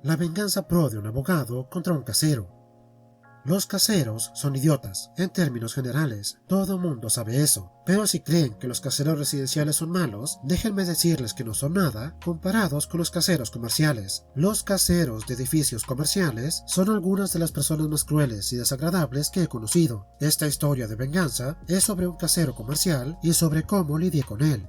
La venganza pro de un abogado contra un casero. Los caseros son idiotas, en términos generales, todo mundo sabe eso, pero si creen que los caseros residenciales son malos, déjenme decirles que no son nada comparados con los caseros comerciales. Los caseros de edificios comerciales son algunas de las personas más crueles y desagradables que he conocido. Esta historia de venganza es sobre un casero comercial y sobre cómo lidié con él.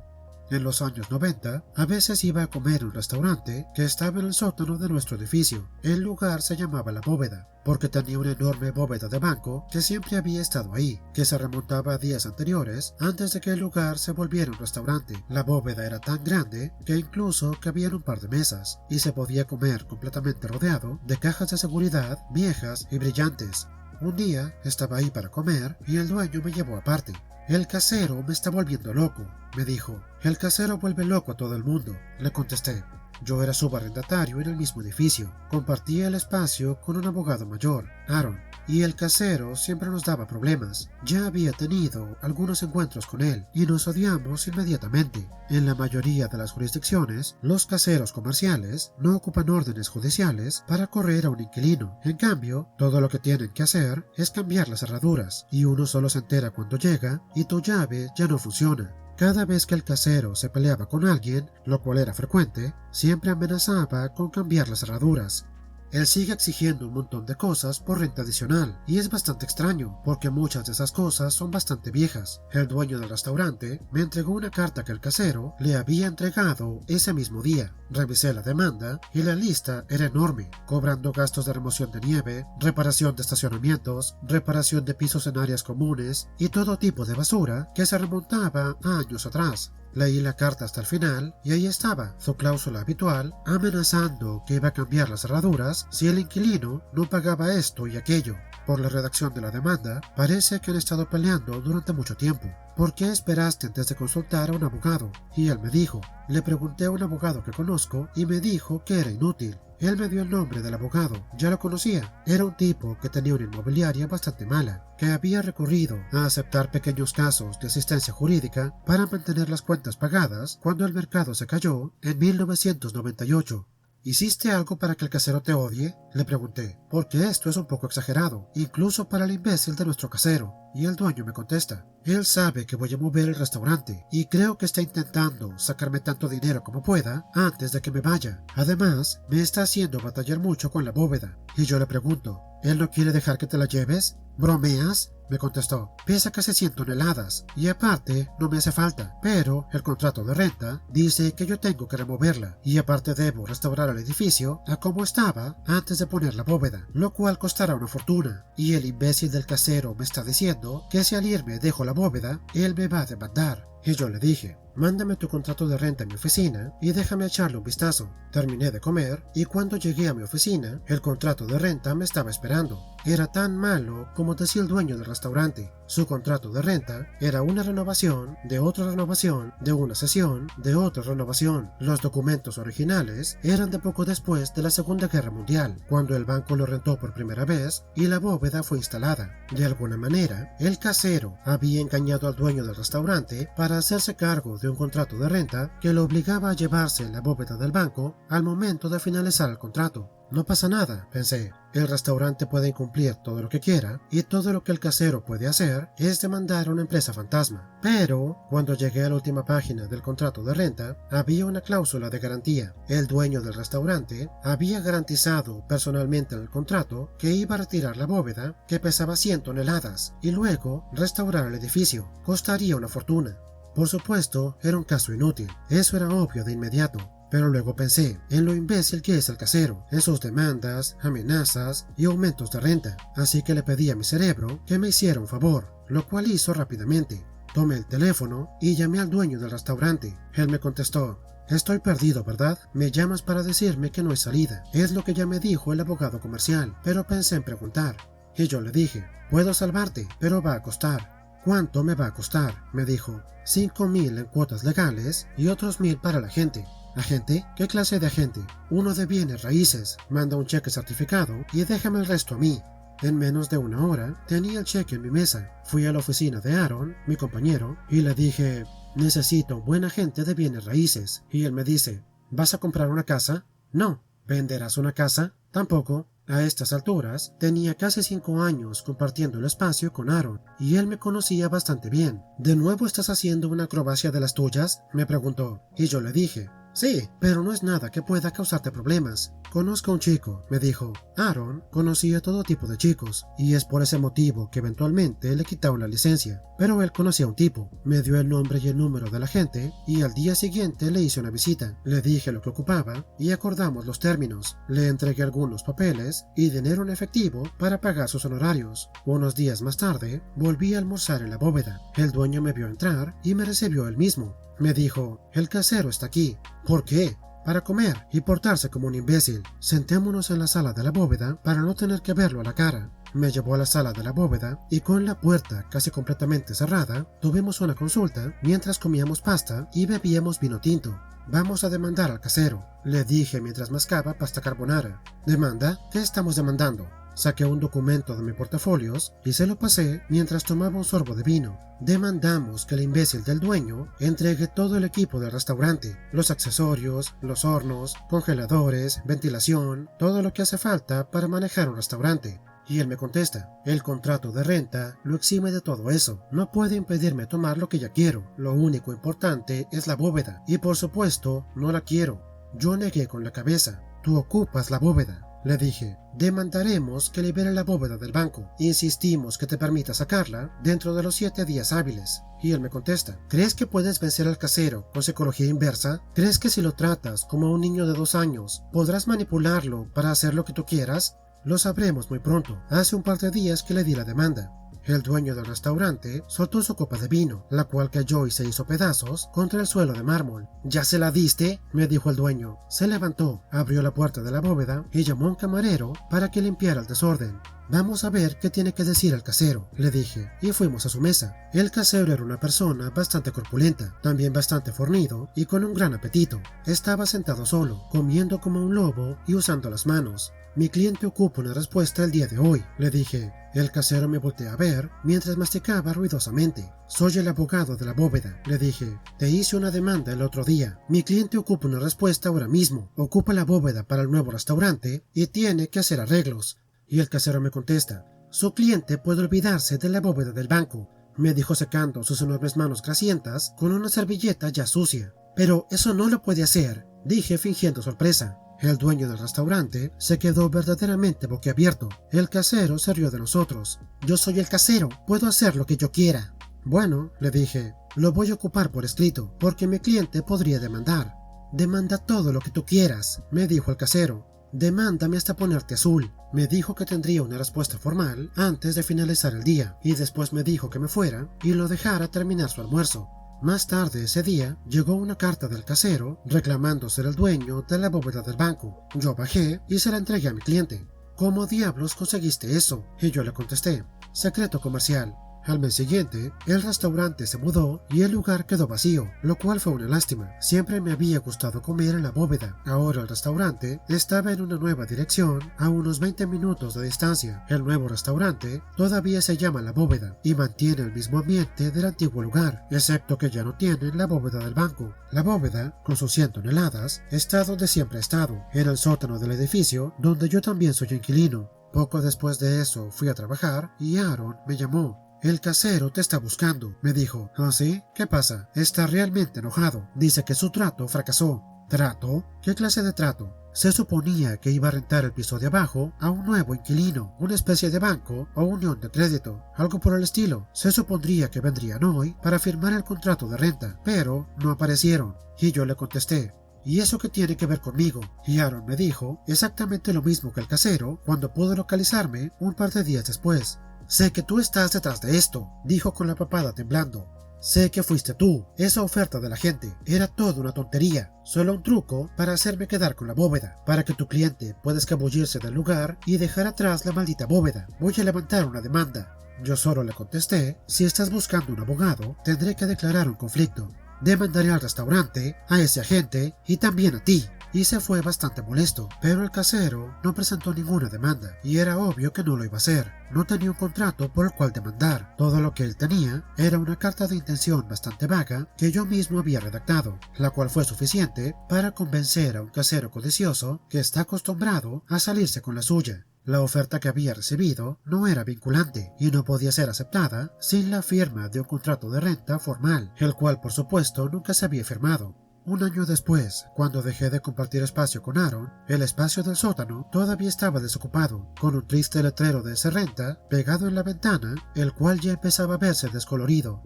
En los años 90, a veces iba a comer en un restaurante que estaba en el sótano de nuestro edificio. El lugar se llamaba La Bóveda, porque tenía una enorme bóveda de banco que siempre había estado ahí, que se remontaba a días anteriores, antes de que el lugar se volviera un restaurante. La bóveda era tan grande que incluso cabían un par de mesas, y se podía comer completamente rodeado de cajas de seguridad viejas y brillantes. Un día estaba ahí para comer y el dueño me llevó aparte. «El casero me está volviendo loco», me dijo. «El casero vuelve loco a todo el mundo», le contesté. Yo era subarrendatario en el mismo edificio. Compartía el espacio con un abogado mayor, Aaron, y el casero siempre nos daba problemas. Ya había tenido algunos encuentros con él y nos odiamos inmediatamente. En la mayoría de las jurisdicciones, los caseros comerciales no ocupan órdenes judiciales para correr a un inquilino. En cambio, todo lo que tienen que hacer es cambiar las cerraduras, y uno solo se entera cuando llega y tu llave ya no funciona. Cada vez que el casero se peleaba con alguien, lo cual era frecuente, siempre amenazaba con cambiar las cerraduras. Él sigue exigiendo un montón de cosas por renta adicional, y es bastante extraño, porque muchas de esas cosas son bastante viejas. El dueño del restaurante me entregó una carta que el casero le había entregado ese mismo día. Revisé la demanda y la lista era enorme, cobrando gastos de remoción de nieve, reparación de estacionamientos, reparación de pisos en áreas comunes y todo tipo de basura que se remontaba a años atrás. Leí la carta hasta el final y ahí estaba su cláusula habitual amenazando que iba a cambiar las cerraduras si el inquilino no pagaba esto y aquello. Por la redacción de la demanda, parece que han estado peleando durante mucho tiempo. ¿Por qué esperaste antes de consultar a un abogado? Y él me dijo. Le pregunté a un abogado que conozco y me dijo que era inútil. Él me dio el nombre del abogado, ya lo conocía. Era un tipo que tenía una inmobiliaria bastante mala, que había recurrido a aceptar pequeños casos de asistencia jurídica para mantener las cuentas pagadas cuando el mercado se cayó en 1998. ¿Hiciste algo para que el casero te odie?, le pregunté, porque esto es un poco exagerado, incluso para el imbécil de nuestro casero. Y el dueño me contesta, él sabe que voy a mover el restaurante y creo que está intentando sacarme tanto dinero como pueda antes de que me vaya. Además, me está haciendo batallar mucho con la bóveda. Y yo le pregunto, ¿él no quiere dejar que te la lleves? ¿Bromeas?, me contestó. Pesa casi 100 toneladas y aparte no me hace falta, pero el contrato de renta dice que yo tengo que removerla y aparte debo restaurar el edificio a como estaba antes de poner la bóveda, lo cual costará una fortuna. Y el imbécil del casero me está diciendo que si al irme dejo la bóveda, él me va a demandar. Y yo le dije, mándame tu contrato de renta a mi oficina y déjame echarle un vistazo. Terminé de comer y cuando llegué a mi oficina, el contrato de renta me estaba esperando. Era tan malo como decía el dueño del restaurante. Su contrato de renta era una renovación, de otra renovación, de una sesión, de otra renovación. Los documentos originales eran de poco después de la Segunda Guerra Mundial, cuando el banco lo rentó por primera vez y la bóveda fue instalada. De alguna manera, el casero había engañado al dueño del restaurante para hacerse cargo de un contrato de renta que lo obligaba a llevarse la bóveda del banco al momento de finalizar el contrato. No pasa nada, pensé. El restaurante puede incumplir todo lo que quiera y todo lo que el casero puede hacer es demandar a una empresa fantasma. Pero, cuando llegué a la última página del contrato de renta, había una cláusula de garantía. El dueño del restaurante había garantizado personalmente en el contrato que iba a retirar la bóveda, que pesaba 100 toneladas, y luego restaurar el edificio. Costaría una fortuna. Por supuesto, era un caso inútil. Eso era obvio de inmediato. Pero luego pensé en lo imbécil que es el casero, en sus demandas, amenazas y aumentos de renta, así que le pedí a mi cerebro que me hiciera un favor, lo cual hizo rápidamente. Tomé el teléfono y llamé al dueño del restaurante. Él me contestó, estoy perdido, ¿verdad? Me llamas para decirme que no hay salida. Es lo que ya me dijo el abogado comercial, pero pensé en preguntar. Y yo le dije, puedo salvarte, pero va a costar. ¿Cuánto me va a costar?, me dijo. 5,000 en cuotas legales y otros 1,000 para la gente. ¿Agente? ¿Qué clase de agente? Uno de bienes raíces. Manda un cheque certificado y déjame el resto a mí. En menos de una hora tenía el cheque en mi mesa. Fui a la oficina de Aaron, mi compañero, y le dije, necesito un buen agente de bienes raíces. Y él me dice, ¿vas a comprar una casa? No. ¿Venderás una casa? Tampoco. A estas alturas, tenía casi 5 años compartiendo el espacio con Aaron, y él me conocía bastante bien. ¿De nuevo estás haciendo una acrobacia de las tuyas?, me preguntó, y yo le dije, sí, pero no es nada que pueda causarte problemas. Conozco a un chico, me dijo. Aaron conocía todo tipo de chicos, y es por ese motivo que eventualmente le quitaron la licencia. Pero él conocía a un tipo, me dio el nombre y el número de la gente, y al día siguiente le hice una visita. Le dije lo que ocupaba, y acordamos los términos. Le entregué algunos papeles y dinero en efectivo para pagar sus honorarios. Unos días más tarde, volví a almorzar en la bóveda. El dueño me vio entrar y me recibió él mismo. Me dijo, el casero está aquí. ¿Por qué? Para comer y portarse como un imbécil. Sentémonos en la sala de la bóveda para no tener que verlo a la cara. Me llevó a la sala de la bóveda y con la puerta casi completamente cerrada, tuvimos una consulta mientras comíamos pasta y bebíamos vino tinto. Vamos a demandar al casero, le dije mientras mascaba pasta carbonara. ¿Demanda? ¿Qué estamos demandando? Saqué un documento de mis portafolios y se lo pasé mientras tomaba un sorbo de vino. Demandamos que el imbécil del dueño entregue todo el equipo del restaurante, los accesorios, los hornos, congeladores, ventilación, todo lo que hace falta para manejar un restaurante. Y él me contesta, el contrato de renta lo exime de todo eso, no puede impedirme tomar lo que ya quiero, lo único importante es la bóveda, y por supuesto no la quiero. Yo negué con la cabeza, tú ocupas la bóveda. Le dije, demandaremos que libere la bóveda del banco. Insistimos que te permita sacarla dentro de los 7 días hábiles. Y él me contesta, ¿crees que puedes vencer al casero con psicología inversa? ¿Crees que si lo tratas como a un niño de 2 años, podrás manipularlo para hacer lo que tú quieras? Lo sabremos muy pronto. Hace un par de días que le di la demanda. El dueño del restaurante soltó su copa de vino, la cual cayó y se hizo pedazos contra el suelo de mármol. ¿Ya se la diste?, me dijo el dueño. Se levantó, abrió la puerta de la bóveda y llamó a un camarero para que limpiara el desorden. Vamos a ver qué tiene que decir el casero, le dije, y fuimos a su mesa. El casero era una persona bastante corpulenta, también bastante fornido y con un gran apetito. Estaba sentado solo, comiendo como un lobo y usando las manos. Mi cliente ocupa una respuesta el día de hoy, le dije. El casero me volteó a ver mientras masticaba ruidosamente. Soy el abogado de la bóveda, le dije. Te hice una demanda el otro día. Mi cliente ocupa una respuesta ahora mismo. Ocupa la bóveda para el nuevo restaurante y tiene que hacer arreglos. Y el casero me contesta, su cliente puede olvidarse de la bóveda del banco, me dijo secando sus enormes manos grasientas con una servilleta ya sucia. Pero eso no lo puede hacer, dije fingiendo sorpresa. El dueño del restaurante se quedó verdaderamente boquiabierto. El casero se rió de nosotros. Yo soy el casero, puedo hacer lo que yo quiera. Bueno, le dije, lo voy a ocupar por escrito, porque mi cliente podría demandar. Demanda todo lo que tú quieras, me dijo el casero. Demándame hasta ponerte azul. Me dijo que tendría una respuesta formal antes de finalizar el día, y después me dijo que me fuera y lo dejara terminar su almuerzo. Más tarde ese día llegó una carta del casero reclamando ser el dueño de la bóveda del banco. Yo bajé y se la entregué a mi cliente. ¿Cómo diablos conseguiste eso? Y yo le contesté, secreto comercial. Al mes siguiente, el restaurante se mudó y el lugar quedó vacío, lo cual fue una lástima. Siempre me había gustado comer en la bóveda. Ahora el restaurante estaba en una nueva dirección a unos 20 minutos de distancia. El nuevo restaurante todavía se llama La Bóveda y mantiene el mismo ambiente del antiguo lugar, excepto que ya no tiene la bóveda del banco. La bóveda, con sus 100 toneladas, está donde siempre ha estado, en el sótano del edificio, donde yo también soy inquilino. Poco después de eso fui a trabajar y Aaron me llamó. El casero te está buscando, me dijo. ¿Ah, sí? ¿Qué pasa? Está realmente enojado. Dice que su trato fracasó. ¿Trato? ¿Qué clase de trato? Se suponía que iba a rentar el piso de abajo a un nuevo inquilino, una especie de banco o unión de crédito, algo por el estilo. Se supondría que vendrían hoy para firmar el contrato de renta, pero no aparecieron. Y yo le contesté, ¿y eso qué tiene que ver conmigo? Y Aaron me dijo exactamente lo mismo que el casero cuando pudo localizarme un par de días después. Sé que tú estás detrás de esto, dijo con la papada temblando. Sé que fuiste tú. Esa oferta de la gente era toda una tontería, solo un truco para hacerme quedar con la bóveda, para que tu cliente pueda escabullirse del lugar y dejar atrás la maldita bóveda. Voy a levantar una demanda. Yo solo le contesté, si estás buscando un abogado, tendré que declarar un conflicto. Demandaré al restaurante, a ese agente y también a ti. y se fue bastante molesto, pero el casero no presentó ninguna demanda y era obvio que no lo iba a hacer. No tenía un contrato por el cual demandar. Todo lo que él tenía era una carta de intención bastante vaga que yo mismo había redactado, la cual fue suficiente para convencer a un casero codicioso que está acostumbrado a salirse con la suya. La oferta que había recibido no era vinculante y no podía ser aceptada sin la firma de un contrato de renta formal, el cual por supuesto nunca se había firmado. Un año después, cuando dejé de compartir espacio con Aaron, el espacio del sótano todavía estaba desocupado, con un triste letrero de ese renta pegado en la ventana, el cual ya empezaba a verse descolorido.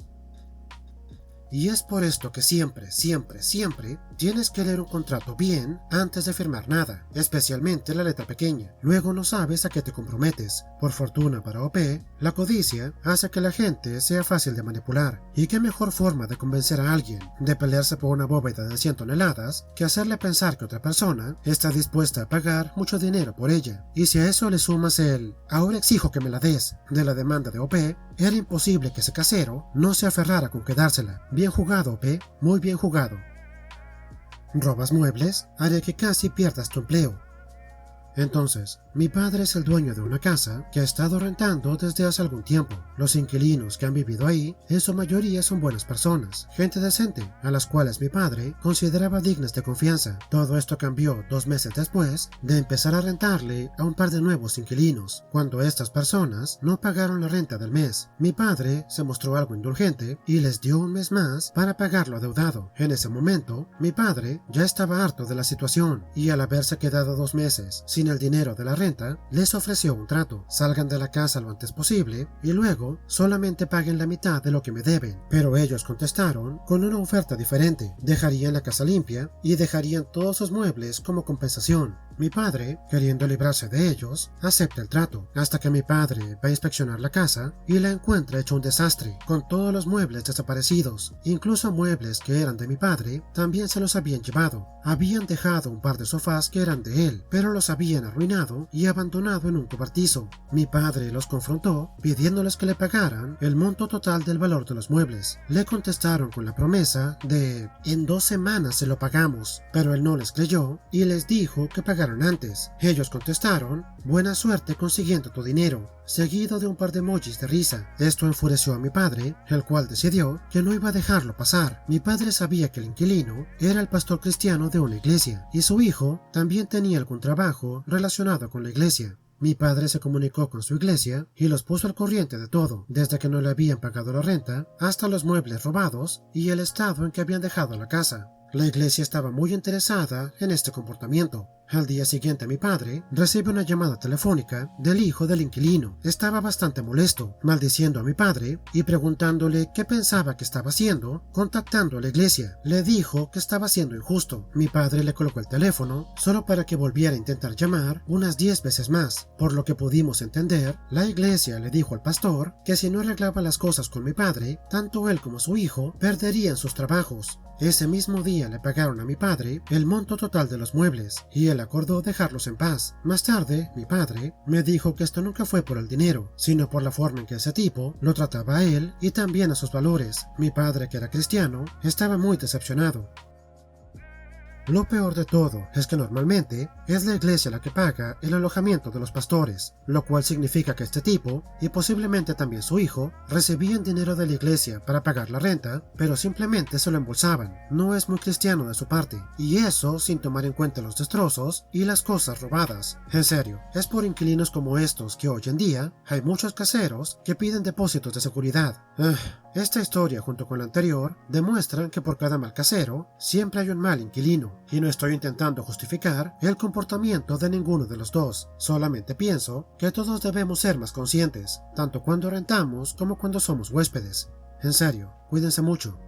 Y es por esto que siempre tienes que leer un contrato bien antes de firmar nada, especialmente la letra pequeña. Luego no sabes a qué te comprometes. Por fortuna para OP, la codicia hace que la gente sea fácil de manipular. Y qué mejor forma de convencer a alguien de pelearse por una bóveda de 100 toneladas que hacerle pensar que otra persona está dispuesta a pagar mucho dinero por ella. Y si a eso le sumas el "ahora exijo que me la des" de la demanda de OP, era imposible que ese casero no se aferrara con quedársela. Bien jugado, OP, muy bien jugado. ¿Robas muebles? Haré que casi pierdas tu empleo. Entonces, mi padre es el dueño de una casa que ha estado rentando desde hace algún tiempo. Los inquilinos que han vivido ahí, en su mayoría son buenas personas, gente decente, a las cuales mi padre consideraba dignas de confianza. Todo esto cambió 2 meses después de empezar a rentarle a un par de nuevos inquilinos, cuando estas personas no pagaron la renta del mes. Mi padre se mostró algo indulgente y les dio un mes más para pagar lo adeudado. En ese momento, mi padre ya estaba harto de la situación y al haberse quedado 2 meses sin el dinero de la renta, les ofreció un trato: salgan de la casa lo antes posible y luego solamente paguen la mitad de lo que me deben. Pero ellos contestaron con una oferta diferente: dejarían la casa limpia y dejarían todos sus muebles como compensación. Mi padre, queriendo librarse de ellos, acepta el trato, hasta que mi padre va a inspeccionar la casa y la encuentra hecho un desastre, con todos los muebles desaparecidos. Incluso muebles que eran de mi padre también se los habían llevado. Habían dejado un par de sofás que eran de él, pero los habían arruinado y abandonado en un cobertizo. Mi padre los confrontó pidiéndoles que le pagaran el monto total del valor de los muebles. Le contestaron con la promesa de "en 2 semanas se lo pagamos", pero él no les creyó y les dijo que pagaran antes. Ellos contestaron "buena suerte consiguiendo tu dinero", seguido de un par de emojis de risa. Esto enfureció a mi padre, el cual decidió que no iba a dejarlo pasar. Mi padre sabía que el inquilino era el pastor cristiano de una iglesia y su hijo también tenía algún trabajo relacionado con la iglesia. Mi padre se comunicó con su iglesia y los puso al corriente de todo, desde que no le habían pagado la renta hasta los muebles robados y el estado en que habían dejado la casa. La iglesia estaba muy interesada en este comportamiento. Al día siguiente mi padre recibe una llamada telefónica del hijo del inquilino. Estaba bastante molesto, maldiciendo a mi padre y preguntándole qué pensaba que estaba haciendo contactando a la iglesia. Le dijo que estaba siendo injusto. Mi padre le colocó el teléfono solo para que volviera a intentar llamar unas 10 veces más. Por lo que pudimos entender, la iglesia le dijo al pastor que si no arreglaba las cosas con mi padre, tanto él como su hijo perderían sus trabajos. Ese mismo día le pagaron a mi padre el monto total de los muebles y él acordó dejarlos en paz. Más tarde, mi padre me dijo que esto nunca fue por el dinero, sino por la forma en que ese tipo lo trataba a él y también a sus valores. Mi padre, que era cristiano, estaba muy decepcionado. Lo peor de todo es que normalmente es la iglesia la que paga el alojamiento de los pastores, lo cual significa que este tipo, y posiblemente también su hijo, recibían dinero de la iglesia para pagar la renta, pero simplemente se lo embolsaban. No es muy cristiano de su parte, y eso sin tomar en cuenta los destrozos y las cosas robadas. En serio, es por inquilinos como estos que hoy en día hay muchos caseros que piden depósitos de seguridad. Esta historia junto con la anterior demuestran que por cada mal casero siempre hay un mal inquilino, y no estoy intentando justificar el comportamiento de ninguno de los dos, solamente pienso que todos debemos ser más conscientes, tanto cuando rentamos como cuando somos huéspedes. En serio, cuídense mucho.